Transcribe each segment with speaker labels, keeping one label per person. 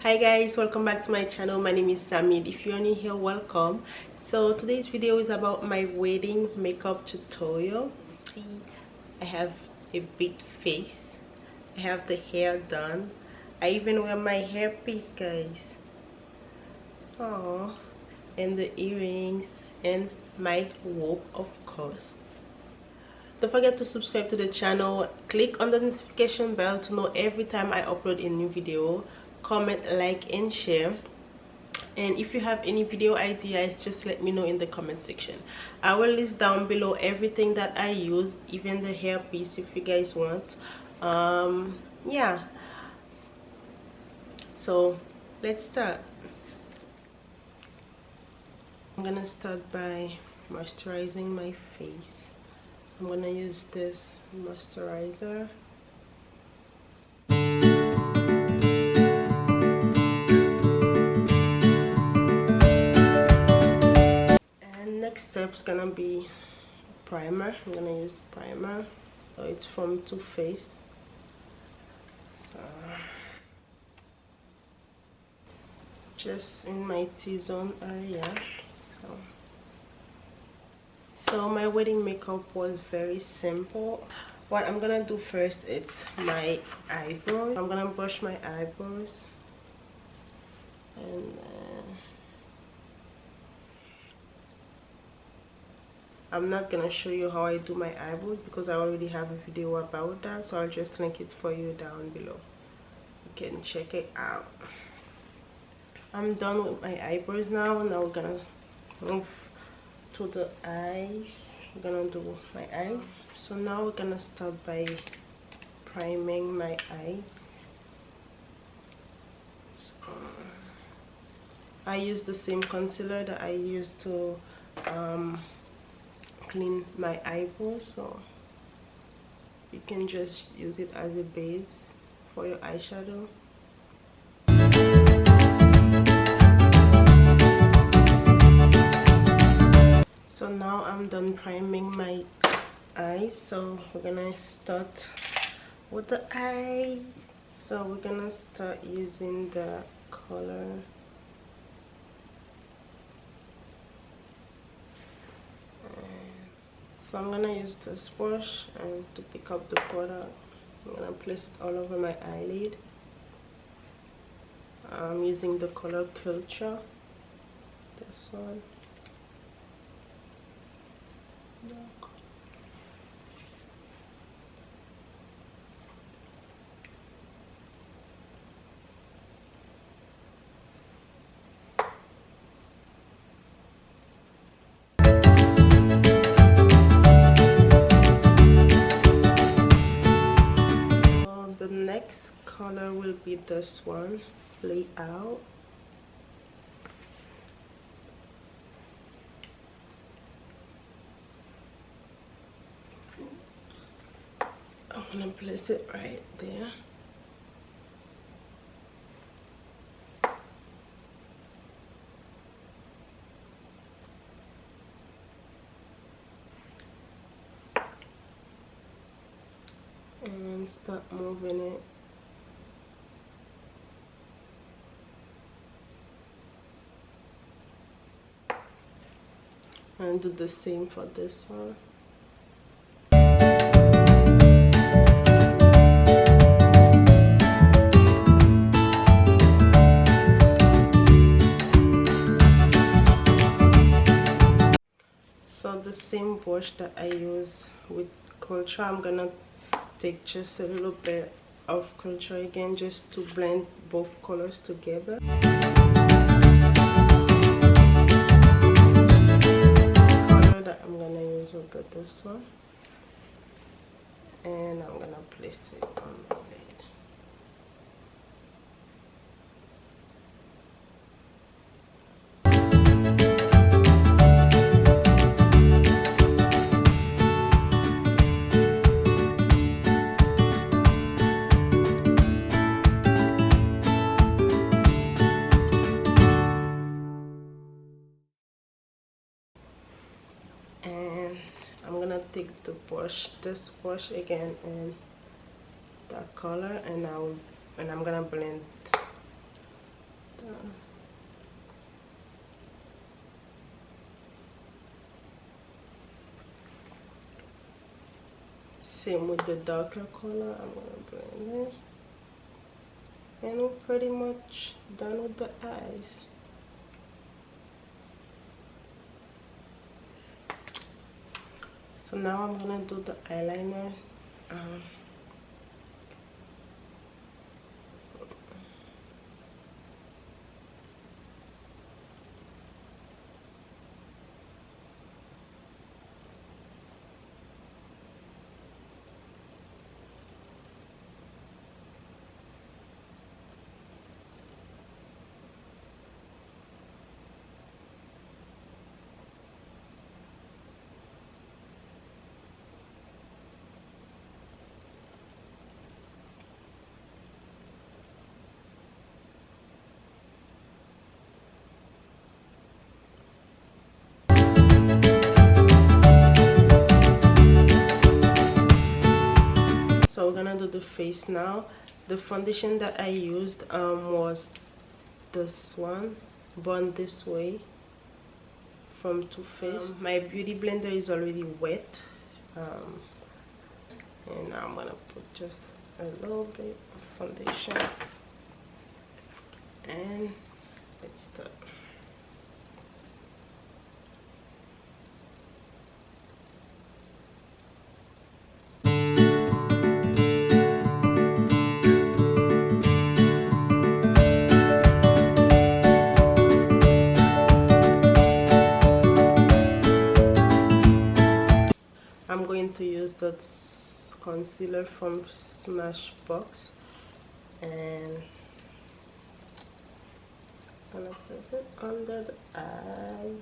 Speaker 1: Hi guys, welcome back to my channel. My name is Samide. If you're new here, welcome. So today's video is about my wedding makeup tutorial. See, I have a big face, I have the hair done, I even wear my hairpiece, guys. Oh, and the earrings and my robe, of course. Don't forget to subscribe to the channel, click on the notification bell to know every time I upload a new video. Comment, like and share, and if you have any video ideas, just let me know in the comment section. I will list down below everything that I use, even the hairpiece, if you guys want. Yeah, so let's start. I'm gonna start by moisturizing my face. I'm gonna use this moisturizer. And next step's gonna be primer. I'm gonna use primer. So it's from Too Faced. So just in my T-zone area. So my wedding makeup was very simple. What I'm gonna do first, it's my eyebrows. I'm gonna brush my eyebrows, and I'm not gonna show you how I do my eyebrows because I already have a video about that, so I'll just link it for you down below. You can check it out. I'm done with my eyebrows now. Now we're gonna move to the eyes. We're gonna do my eyes. So now we're gonna start by priming my eye. So, I use the same concealer that I used to clean my eyebrows, so you can just use it as a base for your eyeshadow. So now I'm done priming my eyes, so we're gonna start with the eyes. So we're gonna start using the color so I'm gonna use this brush and to pick up the product, I'm gonna place it all over my eyelid. I'm using the color Culture, this one. The next color will be this one, Lay Out. I'm gonna place it right there. And start moving it. And do the same for this one. So the same brush that I use with Culture, I'm gonna take just a little bit of Culture again, just to blend both colors together. The color that I'm gonna use will be this one, and I'm gonna place it on my lid. And I'm gonna take the brush wash this brush again in that color, and I'm gonna blend the same with the darker color. I'm gonna blend it, and we're pretty much done with the eyes. So now I'm gonna do the eyeliner. So we're gonna do the face now. The foundation that I used was this one, Born This Way from Too Faced. My beauty blender is already wet, and now I'm gonna put just a little bit of foundation, and let's start. I'm going to use that concealer from Smashbox, and I'm gonna put it under the eye.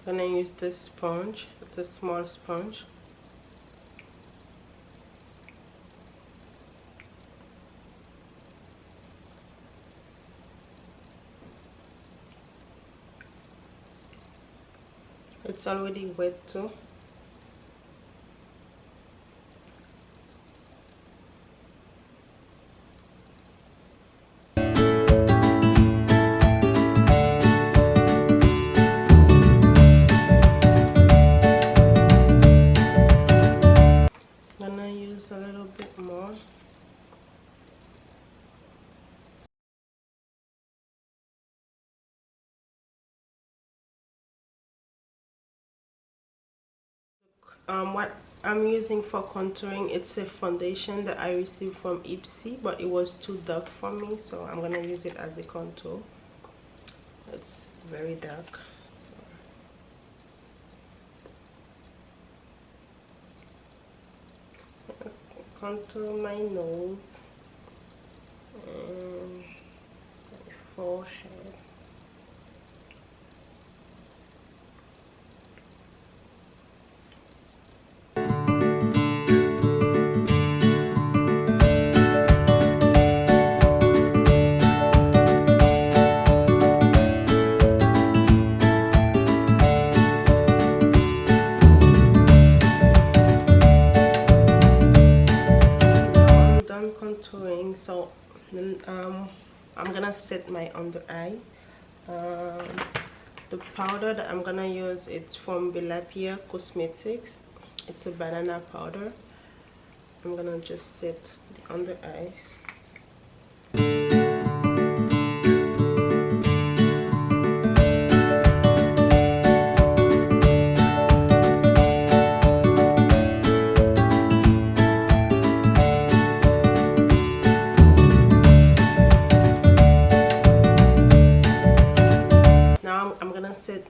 Speaker 1: I'm gonna use this sponge. It's a small sponge. It's already wet too. A little bit more. What I'm using for contouring, it's a foundation that I received from Ipsy, but it was too dark for me, so I'm gonna use it as a contour. It's very dark. Contour my nose and my forehead. Contouring, so I'm gonna set my under eye. The powder that I'm gonna use, it's from Bellapierre Cosmetics. It's a banana powder. I'm gonna just set the under eyes. Set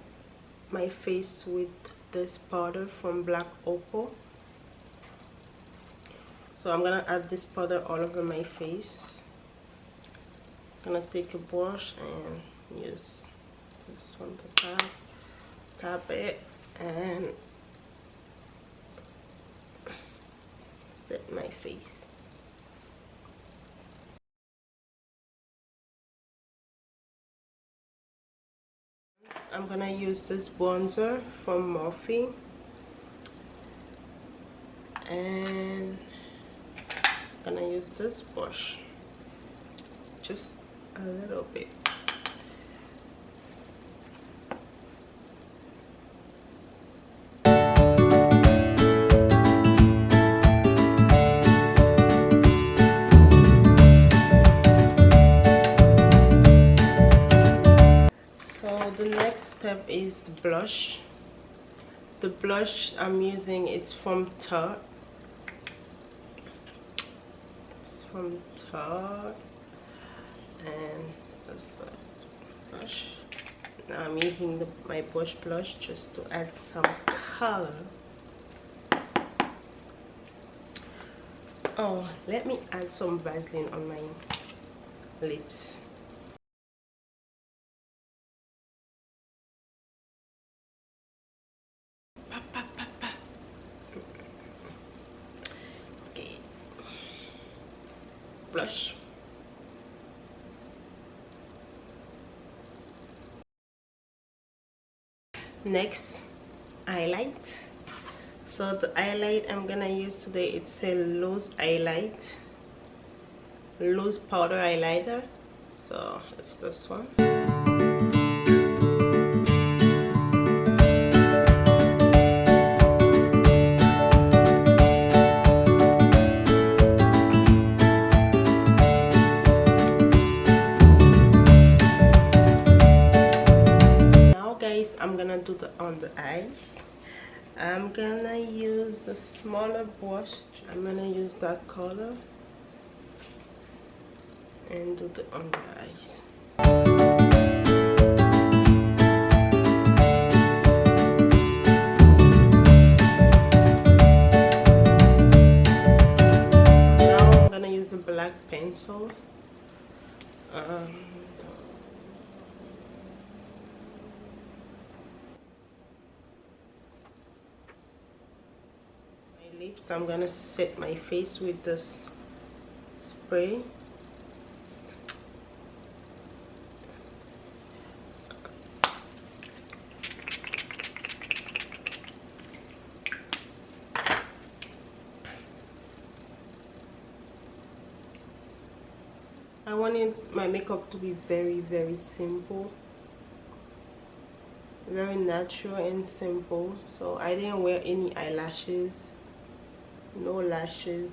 Speaker 1: my face with this powder from BlackOpal. So I'm gonna add this powder all over my face. I'm gonna take a brush and use this one to tap it, and set my face. I'm gonna use this bronzer from Morphe, and I'm gonna use this brush just a little bit. So the next step is the blush. The blush I'm using, it's from Tarte. It's from Tarte, and that's the blush. Now I'm using my brush blush just to add some color. Oh, let me add some Vaseline on my lips. Okay, blush. Next, highlight. So the highlight I'm gonna use today, it's a loose highlight, loose powder highlighter. So it's this one. I'm gonna do the on the eyes. I'm gonna use a smaller brush. I'm gonna use that color and do the under eyes. Now I'm gonna use a black pencil. Lips, I'm gonna set my face with this spray. I wanted my makeup to be very, very simple, very natural and simple, so I didn't wear any eyelashes, no lashes.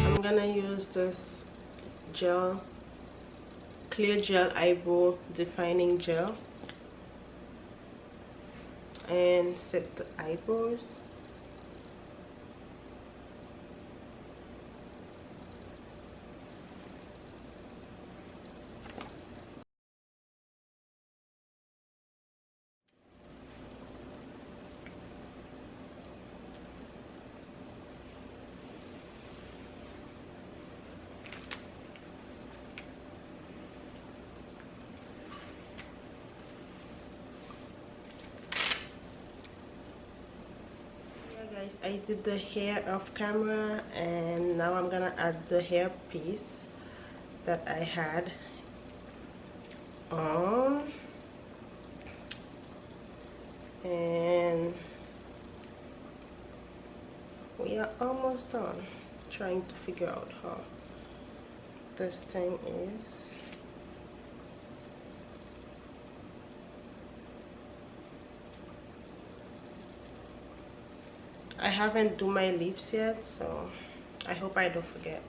Speaker 1: I'm gonna use this gel, clear gel eyebrow defining gel, and set the eyebrows. Guys, I did the hair off camera, and now I'm gonna add the hair piece that I had on, and we are almost done. Trying to figure out how this thing is. I haven't do my lips yet, so I hope I don't forget.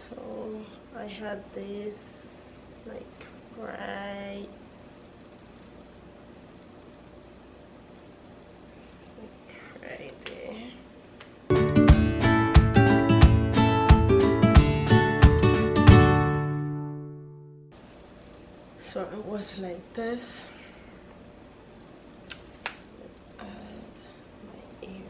Speaker 1: So I had this like right there. goes like this. Let's add my earrings.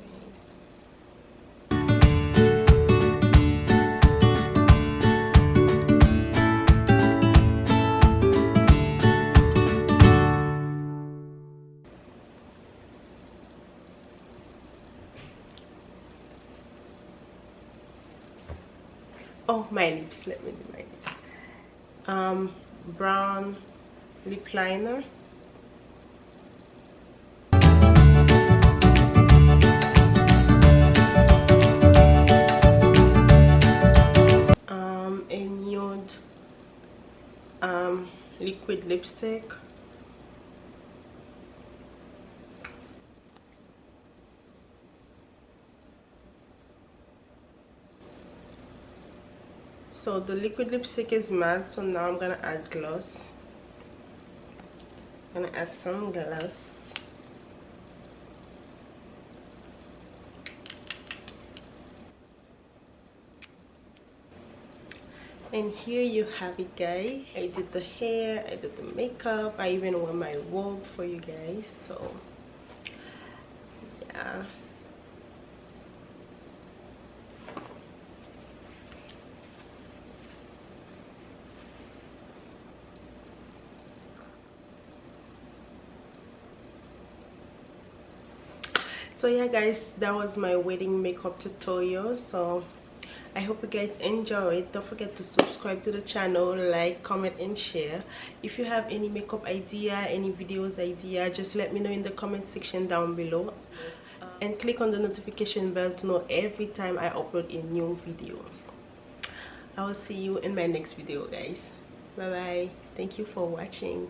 Speaker 1: Oh, my lips. Let me do my lips. Brown lip liner. A nude liquid lipstick. So the liquid lipstick is matte, so now I'm gonna add gloss. I'm gonna add some gloss. And here you have it, guys. I did the hair, I did the makeup, I even wore my wig for you guys. So yeah, so yeah guys, that was my wedding makeup tutorial. So I hope you guys enjoy it. Don't forget to subscribe to the channel, like, comment and share. If you have any makeup idea, any videos idea, just let me know in the comment section down below, and click on the notification bell to know every time I upload a new video. I will see you in my next video, guys. Bye bye. Thank you for watching.